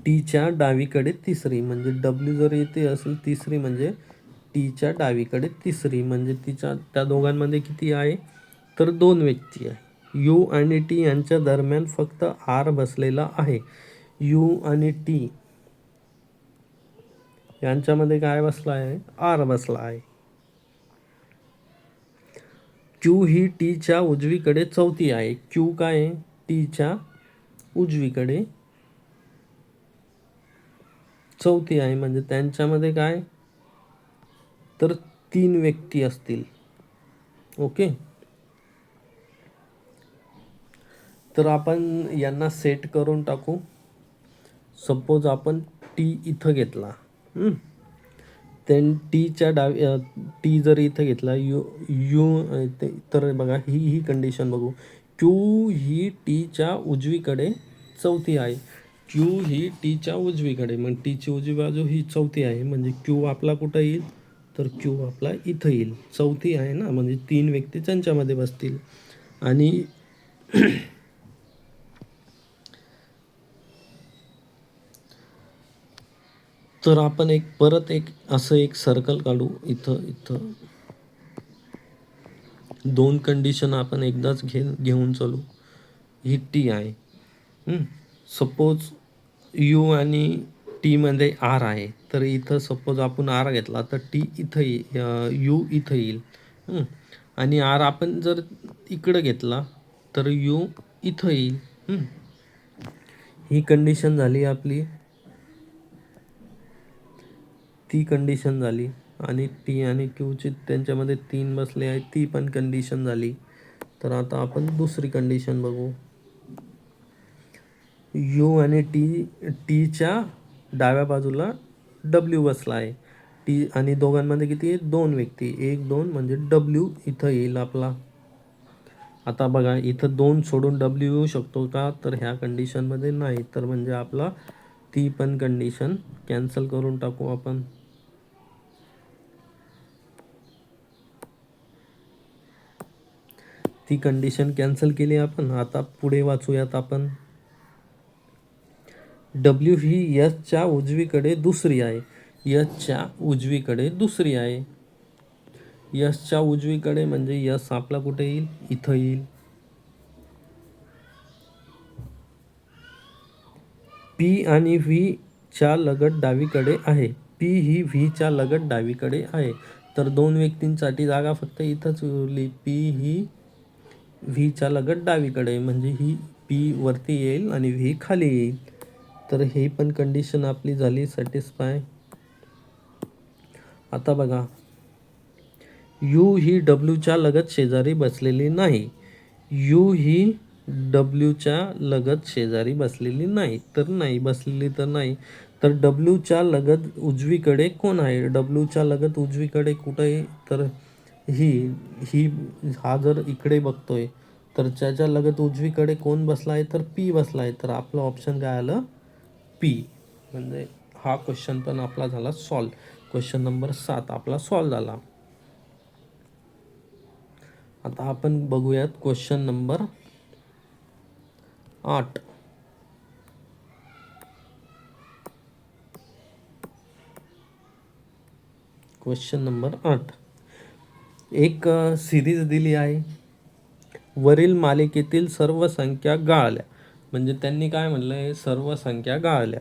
टीच्या डावीकडे तिसरी म्हणजे W जर येते असेल तिसरी म्हणजे टीच्या डावीकडे तिसरी म्हणजे तिच्या त्या दोघांमध्ये किती आहे तर 2 व्यक्ती आहे. यू आणि टी यांच्या दरम्यान फक्त आर बसलेला आहे. यू आणि टी यांच्यामध्ये काय बसला आहे? आर बसला आहे. क्यू ही टीच्या उजवीकडे चौथी आहे. क्यू काय आहे? टीच्या उजवीकडे चौथी आहे. म्हणजे त्यांच्यामध्ये काय तर 3 व्यक्ती असतील. ओके. तर आपण यांना सेट करून टाकू. सपोज आपण टी इथं घेतला, टीच्या टी जर इथं घेतला यू यू तर बघा ही कंडिशन बघू. क्यू ही टीच्या उजवीकडे चौथी आहे. क्यू ही टीच्या उजवीकडे, मग टीची उजवी बाजू ही चौथी आहे. म्हणजे क्यू आपला कुठं येईल तर क्यू आपला इथं येईल. चौथी आहे ना, म्हणजे 3 व्यक्ती त्यांच्यामध्ये बसतील. आणि तर आपण परत असं एक सर्कल काढू. इथं 2 कंडिशन आपण एकदाच घेऊन चालू. ही टी आहे. सपोज यू आणि टी मध्ये आर आहे. तर इथं सपोज आपण आर घेतला तर टी इथं यू इथं येईल. आणि आर आपण जर इकडं घेतला तर यू इथं येईल. ही कंडिशन झाली आपली. ती कंडिशन झाली. आणि टी आणि क्यूची त्यांच्यामध्ये 3 बसले आहेत, ती पण कंडिशन झाली. तर आता आपण दुसरी कंडिशन बघू. यू आणि टीच्या डाव्या बाजूला डब्ल्यू बसला आहे. टी आणि दोघांमध्ये किती आहे? 2 व्यक्ती. 1 2 म्हणजे डब्ल्यू इथं येईल आपला. आता बघा इथं 2 सोडून डब्ल्यू येऊ शकतो का तर ह्या कंडिशनमध्ये नाही. तर म्हणजे आपला ती पण कंडिशन कॅन्सल करून टाकू आपण. ती कंडिशन कॅन्सल केली आपण. आता पुढे वाचूयात आपण. डब्ल्यू ही एसच्या उजवीकडे दुसरी आहे. एसच्या उजवीकडे दुसरी आहे. एसच्या उजवीकडे म्हणजे एस आपला कुठे येईल? इथं येईल. पी आणि व्ही च्या लगत डावीकडे आहे. पी ही व्हीच्या लगत डावीकडे आहे. तर 2 व्यक्तींसाठी जागा फक्त इथंच उरली. पी ही व्हीच्या लगत डावीकडे, म्हणजे ही पी वरती येईल आणि व्ही खाली येईल. तर ही पण कंडिशन आपली झाली सॅटिस्फाय. आता बघा यू ही डब्ल्यूच्या लगत शेजारी बसलेली नाही. यू ही डब्ल्यूच्या लगत शेजारी बसलेली नाही. तर नाही बसलेली तर नाही. तर डब्ल्यूच्या लगत उजवीकडे कोण आहे? डब्ल्यूच्या लगत उजवीकडे कुठं आहे तर ही हा जर इकडे बघतोय तर त्याच्या लगत उजवीकडे कोण बसला आहे तर पी बसला आहे. तर आपलं ऑप्शन काय आलं? पी. म्हणजे हा क्वेश्चन पण आपला झाला सॉल्व. क्वेश्चन नंबर 7 आपला सॉल्व झाला. आता आपण बघूयात क्वेश्चन नंबर 8. Question number 8. एक सिरीज दिली आहे. वरील मालिकेतील सर्व संख्या गाळल्या. म्हणजे त्यांनी काय म्हणलंय? सर्व संख्या गाळल्या.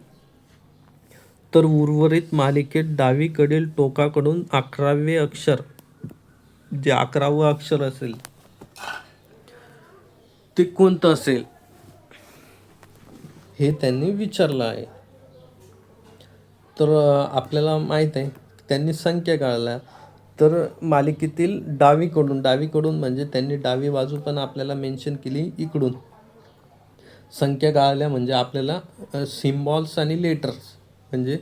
तर उर्वरित मालिकेत डावीकडील टोकाकडून 11वे अक्षर, जे 11वं अक्षर असेल ते कोणतं असेल हे त्यांनी विचारलं आहे. तर आपल्याला माहित आहे त्यांनी संख्या गाळल्या. तर मालिकेतील डावीकडून म्हणजे त्यांनी डावी बाजू पण आपल्याला मेन्शन केली. इकडून संख्या गाळल्या म्हणजे आपल्याला सिम्बॉल्स आणि लेटर्स म्हणजे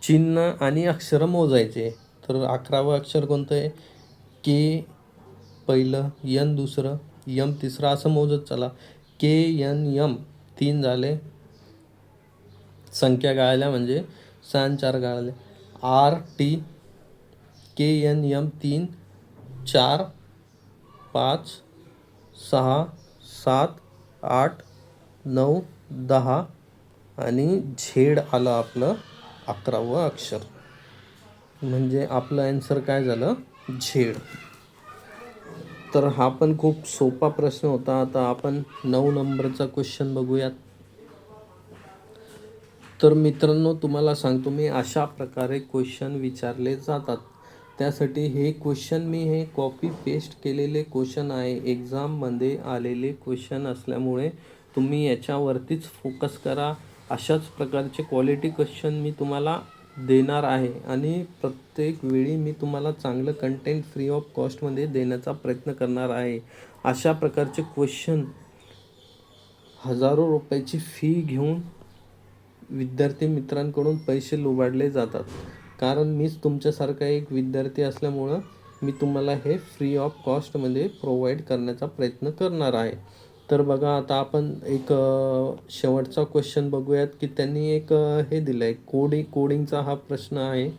चिन्ह आणि अक्षर मोजायचे. तर 11वं अक्षर कोणतं आहे? के पहिलं, एन दुसरं, यम तिसरं, असं मोजत चला. के एन यम 3 झाले. संख्या गाळल्या म्हणजे 6 4 गाळले. आर टी के एन यम 3 4 5 6 7 8 9 10 आणि झेड आलं आपलं 11वं अक्षर. म्हणजे आपलं आन्सर काय झालं? झेड. तर हा पण खूप सोपा प्रश्न होता. आता आपण 9 नंबरचा क्वेश्चन बघूयात. तर मित्रांनो, तुम्हाला सांगतो मी, अशा प्रकारे क्वेश्चन विचारले जातात. त्यासाठी हे क्वेश्चन मी हे कॉपी पेस्ट केलेले क्वेश्चन आहे. एक्झाममध्ये आलेले क्वेश्चन असल्यामुळे तुम्ही याच्यावरतीच फोकस करा. अशाच प्रकारचे क्वालिटी क्वेश्चन मी तुम्हाला देणार आहे आणि प्रत्येक वेळी मी तुम्हाला चांगलं कंटेंट फ्री ऑफ कॉस्टमध्ये देण्याचा प्रयत्न करणार आहे. अशा प्रकारचे क्वेश्चन हजारो रुपयाची फी घेऊन विद्यार्थी मित्रांकडून पैसे लुबाडले जातात. कारण मीच तुमच्यासारखा एक विद्यार्थी असल्यामुळं मी तुम्हाला हे फ्री ऑफ कॉस्टमध्ये प्रोव्हाइड करण्याचा प्रयत्न करणार आहे. तर बघा, आता आपण एक शेवटचा क्वेश्चन बघूयात की त्यांनी एक हे दिलं आहे, कोडिंगचा हा प्रश्न आहे.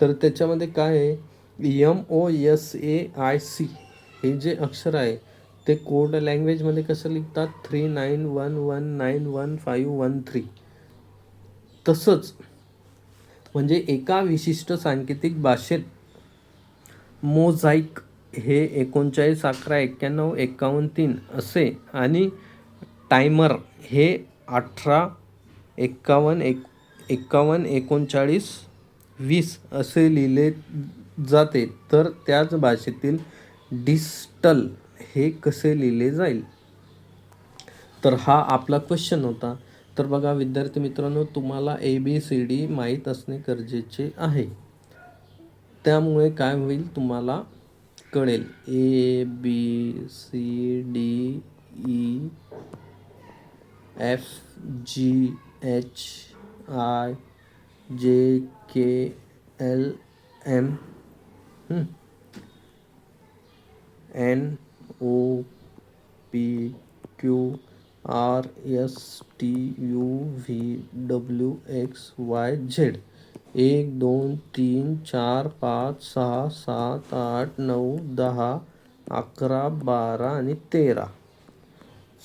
तर त्याच्यामध्ये काय आहे, MOSAIC हे जे अक्षर आहे ते कोड लँग्वेजमध्ये कसं लिखतात, 3911911513. तसंच म्हणजे एका विशिष्ट सांकेतिक भाषेत मोझाईक हे 39119153 असे आणि टायमर हे 18513920 असे लिहिले जाते. तर त्याच भाषेतील डिजिटल हे कसे लिहिले जाईल? तर हा आपला क्वेश्चन होता. तर बघा विद्यार्थी मित्रांनो, तुम्हाला ABCD माहीत असणे गरजेचे आहे. त्यामुळे काय होईल, तुम्हाला कळेल ABCDEFGHIJKLM NOPQRSTUVWXYZ 1 2 3 4 5 6 7 8 9 10 11 12 आणि 13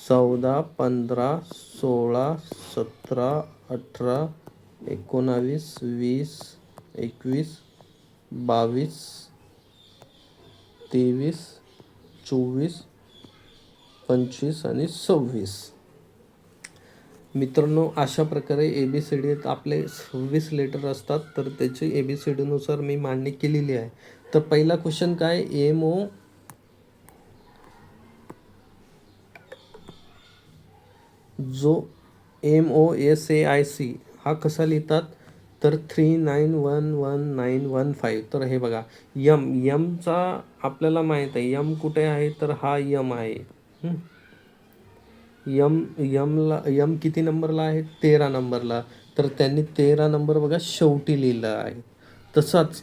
14 15 16 17 18 19 20 21 22 23 24 25 आणि 26. मित्रांनो, अशा प्रकारे ABCD आपले 26 लेटर असतात. तर त्याची ABCD नुसार मी मांडणी केलेली आहे. तर पहिला क्वेश्चन काय, MOSAIC हा कसा लिहितात, तर 39119115. तर हे बघा, यमचा आपल्याला माहीत आहे, यम कुठे आहे, तर हा यम आहे. यम किती नंबरला आहे, 13 नंबरला. तर त्यांनी 13 नंबर बघा शेवटी लिहिला आहे. तसाच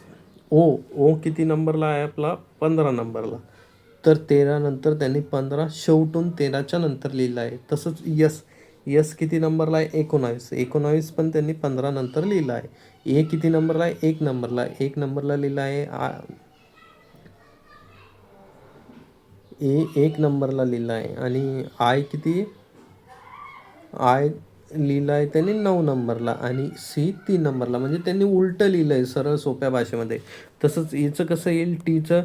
ओ किती नंबरला आहे आपला, 15 नंबरला. तर 13 नंतर त्यांनी 15 शेवटून 13च्या नंतर लिहिलं आहे. तसंच यस किती नंबरला आहे, 19 पण त्यांनी 15 नंतर लिहिलं आहे. ए किती नंबरला आहे, 1 नंबरला लिहिलं आहे. 1 नंबरला लिहिलं आहे. आणि आय लिहिलं आहे त्यांनी 9 नंबरला आणि C 3 नंबरला. म्हणजे त्यांनी उलटं लिहिलं आहे सरळ सोप्या भाषेमध्ये. तसंच याचं कसं येईल, टीच्या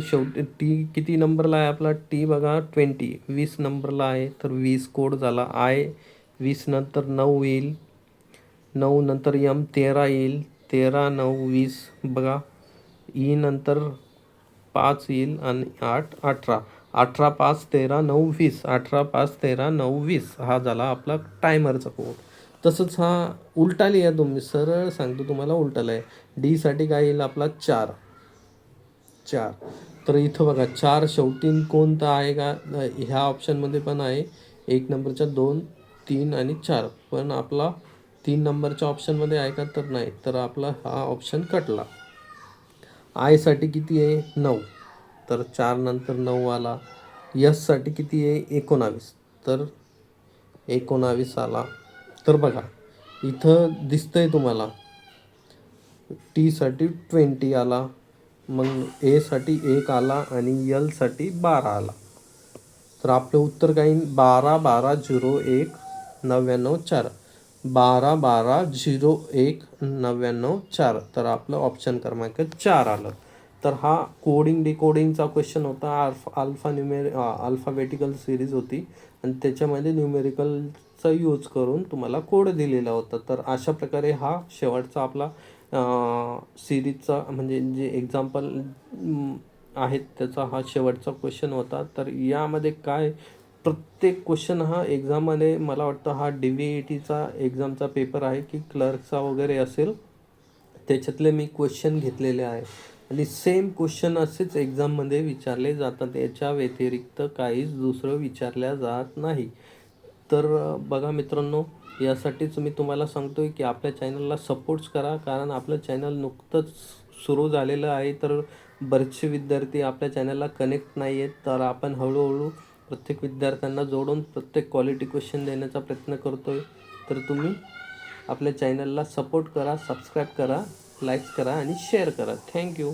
शेवटी टी किती नंबरला आहे आपला, टी बघा 20 नंबरला आहे. तर 20 कोड झाला. आय 20 नंतर 9 येईल, 9 नंतर M 13 येईल, 13 9 20 बघा. ई नंतर 5 येईल आणि 8 18 18 5 13 9 20 18 5 13 9 20 हा झाला आपला टायमरचा कोड. तसंच हा उलटा लिहा तुम्ही, सरळ सांगतो तुम्हाला उलटा आहे. डी साठी काय येईल आपला 4. तर इथं बघा 4 शेवटी कोणता आहे का, ह्या ऑप्शनमध्ये पण आहे 1 नंबरच्या 2 3 आणि 4, पण आपला 3 नंबरच्या ऑप्शनमध्ये आहे का, तर नाही. तर आपला हा ऑप्शन कटला. आय साठी किती आहे, 9. तर 4 नंतर 9 आला. यस साठी किती आहे, 19. तर 19 आला. तर बघा इथं दिसतंय तुम्हाला, टी साठी 20 आला, मग ए साठी 1 आला आणि यल साठी 12 आला. तर आपलं उत्तर काय, 12 12 01 99 4. 12 12 01 99 4. तर आपलं ऑप्शन क्रमांक 4 आलं. तर हा कोडिंग डिकोडिंगचा क्वेश्चन होता. अल्फाबेटिकल सिरीज होती आणि त्याच्यामध्ये न्यूमेरिकलचा यूज करून तुम्हाला कोड दिलेला होता. तर अशा प्रकारे हा शेवटचा आपला सिरीजचा म्हणजे जे एक्झाम्पल आहेत त्याचा हा शेवटचा क्वेश्चन होता. तर यामध्ये काय प्रत्येक क्वेश्चन हा एक्झाममध्ये मला वाटतं हा DVETचा एक्झामचा पेपर आहे की क्लर्कचा वगैरे असेल, त्याच्यातले मी क्वेश्चन घेतलेले आहे आणि सेम क्वेश्चन असेच एक्झाममध्ये विचारले जातात. याच्या व्यतिरिक्त काहीच दुसरं विचारल्या जात नाही. तर बघा मित्रांनो, यासाठीच मी तुम्हाला सांगतोय की आपल्या चॅनलला सपोर्ट्स करा, कारण आपलं चॅनल नुकतंच सुरू झालेलं आहे. तर बरेचसे विद्यार्थी आपल्या चॅनलला कनेक्ट नाही आहेत. तर आपण हळूहळू प्रत्येक विद्यार्थ्यांना जोडून प्रत्येक क्वालिटी क्वेश्चन देण्याचा प्रयत्न करतोय. तर तुम्ही आपल्या चॅनलला सपोर्ट करा, सबस्क्राईब करा, लाईक करा आणि शेअर करा. थँक्यू.